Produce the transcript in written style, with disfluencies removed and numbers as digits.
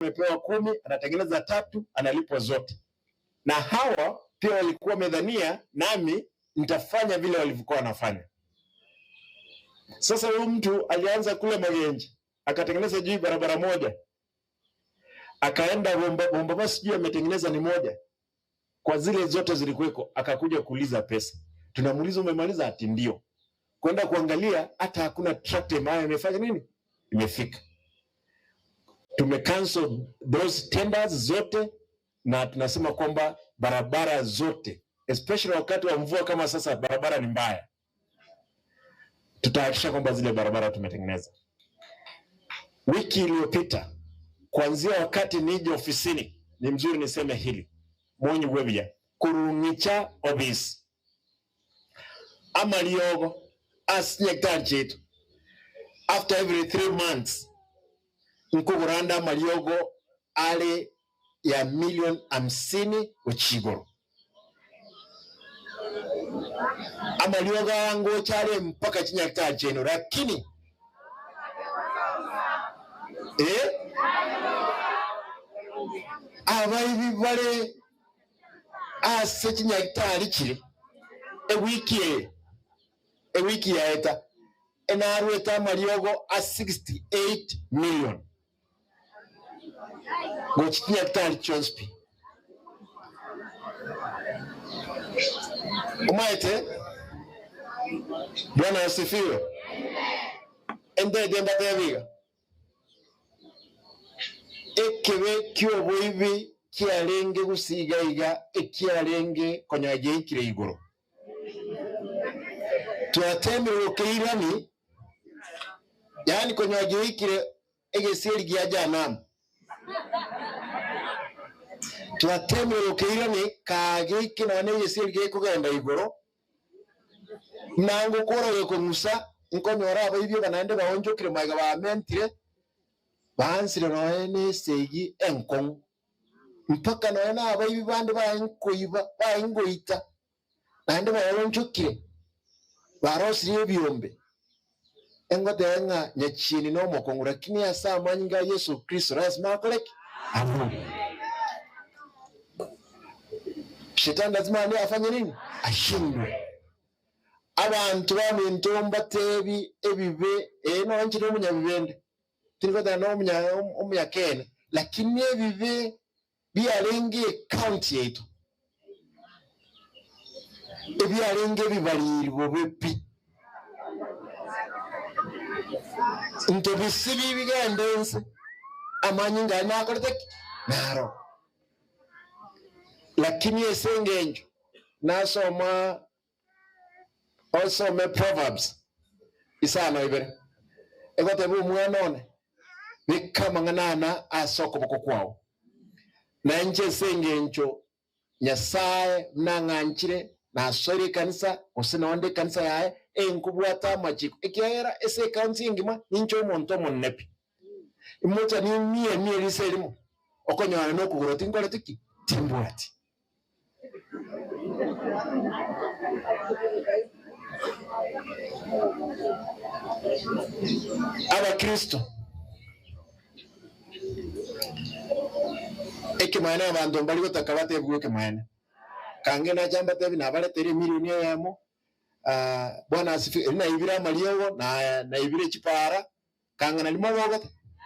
amepewa 10, anatengeneza 3, analipwa zote. Na hawa pia walikuwa medhania nami nitafanya vile walivyokuwa wanafanya. Sasa huyu mtu alianza kule Magenji, akatengeneza juu barabara moja, akaenda Bomba sijui ametengeneza ni moja, kwa zile zote zilikuweko. Akakuja kuuliza pesa, tunamuuliza umemaliza? Ati ndio. Kwenda kuangalia hata hakuna tractor ambayo imefanya nini, imefika. Tumecancel those tenders zote, na tunasema kwamba barabara zote, especially wakati wa mvua kama sasa, barabara ni mbaya, tutahakikisha kwamba zile barabara tumetengeneza. Wiki iliyopita, kuanzia wakati nije ofisini, ni mzuri niseme hili, mwenye webia kurungicha obis amaliogo asnyektar chetu after every 3 months nkuguranda amaliogo ale ya $50,000 uchigoro. Amaliogo wangu chale mpaka chinyektar chenu, lakini abaibi bale ase chinyektar chiri ewiki ya eta enarweta amaliogo a 68 million gochinyektar chonspi umaite. Bwana asifiwe. Ende demba teviga ekebe kyoboibi kialenge gusigaiga ekialenge konyaje ikire igoro tuatemero keirani, yani konyaje ikire egeseri gya janam tuatemero keirani kage ikinane egeseri gye kugenda igoro nango koro ko musa nkonyora abaibyo banande bahonjokire maiga ba mentire bansire noene segi enkon mpaka noene abaibi bande bainkoiba baingoita nande bahonjokire barosire byombe engodenga nyachini no mokongura kini asa manyinga Yesu Kristo lazima koleki amen. Shetani lazima afanye nini? Ashindwe. Abantu bamintomba tebi ebibe no njire umunyabibende tingoda no umunyakena, lakini ebibe byalenge account yetu ebyalenge bibaliri bobepi ntobisibi bigendense amanyinga nakoleteki naro, lakini esengenjo nasoma also me Proverbs isano ibere egote bu mwanone bikama nganana asoko boko kwao na nje sengenjo Nyasaye nanganchire na sori kanisa osinonde kanisa yae enkubwata amachiko ekiera ese kaunti ngima nincho monto monnepi imocha ni mie liselimo okonywana no kuguroti ngole tiki timbwati aba Kristo ekimana abantu mbali gotakabate bweke mwana kange na jamba tebi na bale tere milioni yamo. Bwana asifiwe. Na ibira maliogo na ibire chipara kanga na limo wogote